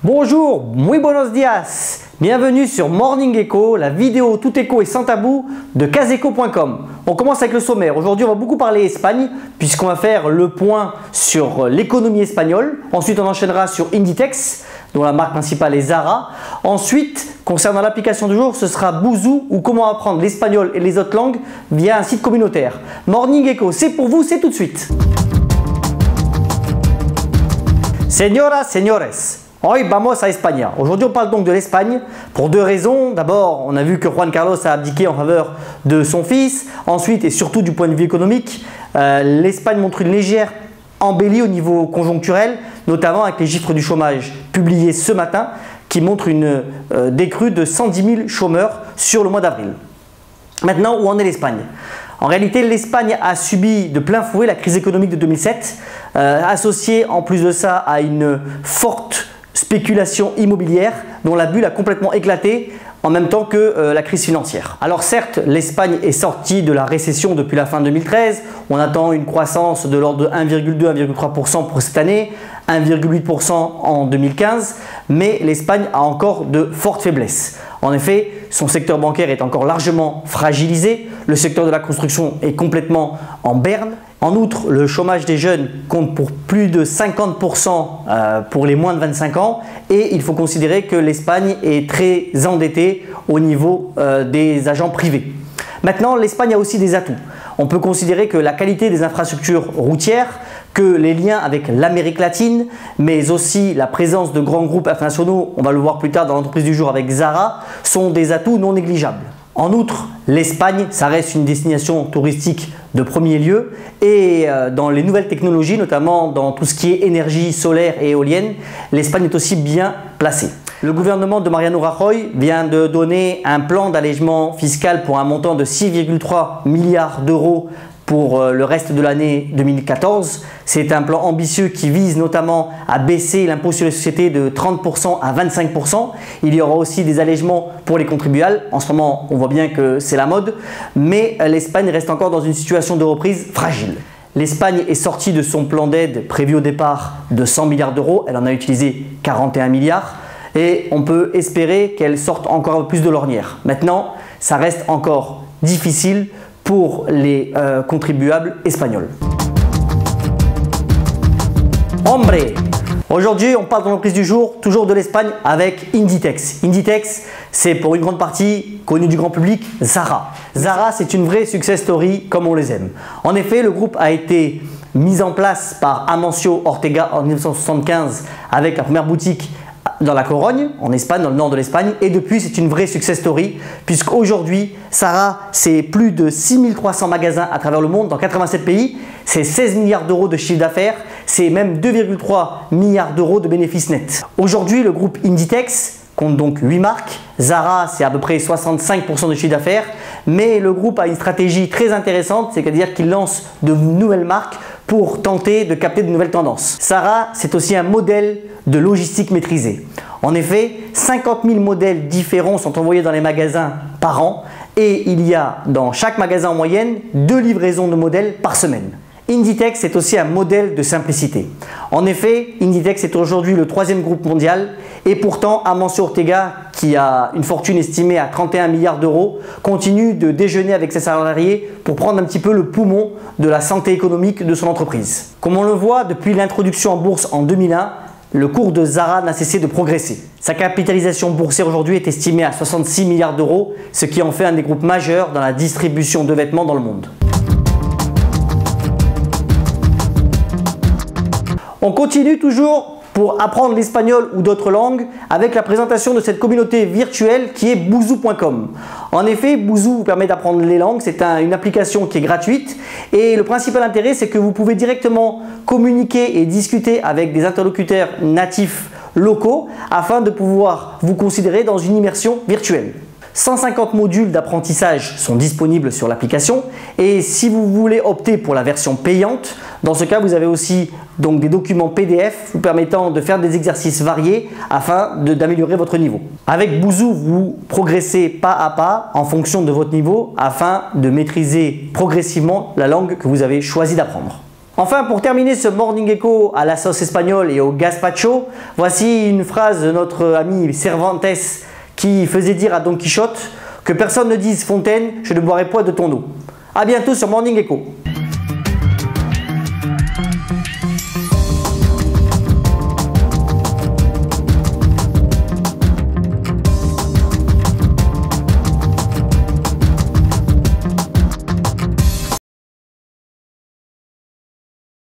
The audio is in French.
Bonjour, muy buenos días. Bienvenue sur Morning Echo, la vidéo tout écho et sans tabou de caseco.com. On commence avec le sommaire. Aujourd'hui, on va beaucoup parler Espagne puisqu'on va faire le point sur l'économie espagnole. Ensuite, on enchaînera sur Inditex, dont la marque principale est Zara. Ensuite, concernant l'application du jour, ce sera Bouzou ou comment apprendre l'espagnol et les autres langues via un site communautaire. Morning Echo, c'est pour vous, c'est tout de suite. Señoras, señores. Hoy vamos a España. Aujourd'hui, on parle donc de l'Espagne pour deux raisons. D'abord, on a vu que Juan Carlos a abdiqué en faveur de son fils. Ensuite, et surtout du point de vue économique, l'Espagne montre une légère embellie au niveau conjoncturel, notamment avec les chiffres du chômage publiés ce matin qui montrent une décrue de 110 000 chômeurs sur le mois d'avril. Maintenant, où en est l'Espagne ? En réalité, l'Espagne a subi de plein fouet la crise économique de 2007, associée en plus de ça à une forte spéculation immobilière dont la bulle a complètement éclaté en même temps que la crise financière. Alors certes, l'Espagne est sortie de la récession depuis la fin 2013. On attend une croissance de l'ordre de 1,2-1,3% pour cette année, 1,8% en 2015, mais l'Espagne a encore de fortes faiblesses. En effet, son secteur bancaire est encore largement fragilisé, le secteur de la construction est complètement en berne. En outre, le chômage des jeunes compte pour plus de 50% pour les moins de 25 ans et il faut considérer que l'Espagne est très endettée au niveau des agents privés. Maintenant, l'Espagne a aussi des atouts. On peut considérer que la qualité des infrastructures routières, que les liens avec l'Amérique latine, mais aussi la présence de grands groupes internationaux, on va le voir plus tard dans l'entreprise du jour avec Zara, sont des atouts non négligeables. En outre, l'Espagne, ça reste une destination touristique de premier lieu et dans les nouvelles technologies, notamment dans tout ce qui est énergie solaire et éolienne, l'Espagne est aussi bien placée. Le gouvernement de Mariano Rajoy vient de donner un plan d'allègement fiscal pour un montant de 6,3 milliards d'euros pour le reste de l'année 2014. C'est un plan ambitieux qui vise notamment à baisser l'impôt sur les sociétés de 30% à 25%. Il y aura aussi des allègements pour les contribuables. En ce moment, on voit bien que c'est la mode, mais l'Espagne reste encore dans une situation de reprise fragile. L'Espagne est sortie de son plan d'aide prévu au départ de 100 milliards d'euros. Elle en a utilisé 41 milliards et on peut espérer qu'elle sorte encore un peu plus de l'ornière. Maintenant, ça reste encore difficile pour les contribuables espagnols. Hombre! Aujourd'hui, on parle dans l'entreprise du jour, toujours de l'Espagne avec Inditex. Inditex, c'est pour une grande partie connu du grand public, Zara. Zara, c'est une vraie success story comme on les aime. En effet, le groupe a été mis en place par Amancio Ortega en 1975 avec la première boutique dans la Corogne, en Espagne, dans le nord de l'Espagne, et depuis c'est une vraie success story puisqu'aujourd'hui Zara c'est plus de 6300 magasins à travers le monde dans 87 pays, c'est 16 milliards d'euros de chiffre d'affaires, c'est même 2,3 milliards d'euros de bénéfices nets. Aujourd'hui le groupe Inditex compte donc 8 marques, Zara c'est à peu près 65% de chiffre d'affaires, mais le groupe a une stratégie très intéressante, c'est-à-dire qu'il lance de nouvelles marques pour tenter de capter de nouvelles tendances. Zara, c'est aussi un modèle de logistique maîtrisée. En effet, 50 000 modèles différents sont envoyés dans les magasins par an et il y a dans chaque magasin en moyenne 2 livraisons de modèles par semaine. Inditex est aussi un modèle de simplicité. En effet, Inditex est aujourd'hui le 3e groupe mondial et pourtant Amancio Ortega, qui a une fortune estimée à 31 milliards d'euros, continue de déjeuner avec ses salariés pour prendre un petit peu le poumon de la santé économique de son entreprise. Comme on le voit, depuis l'introduction en bourse en 2001, le cours de Zara n'a cessé de progresser. Sa capitalisation boursière aujourd'hui est estimée à 66 milliards d'euros, ce qui en fait un des groupes majeurs dans la distribution de vêtements dans le monde. On continue toujours pour apprendre l'espagnol ou d'autres langues avec la présentation de cette communauté virtuelle qui est bouzou.com. En effet, Bouzou vous permet d'apprendre les langues, c'est une application qui est gratuite et le principal intérêt c'est que vous pouvez directement communiquer et discuter avec des interlocuteurs natifs locaux afin de pouvoir vous considérer dans une immersion virtuelle. 150 modules d'apprentissage sont disponibles sur l'application et si vous voulez opter pour la version payante, dans ce cas vous avez aussi donc des documents PDF vous permettant de faire des exercices variés afin d'améliorer votre niveau. Avec Bouzou, vous progressez pas à pas en fonction de votre niveau afin de maîtriser progressivement la langue que vous avez choisi d'apprendre. Enfin, pour terminer ce Morning Echo à la sauce espagnole et au gazpacho, voici une phrase de notre ami Cervantes qui faisait dire à Don Quichotte que personne ne dise Fontaine, je ne boirai point de ton eau. A bientôt sur Morning Echo.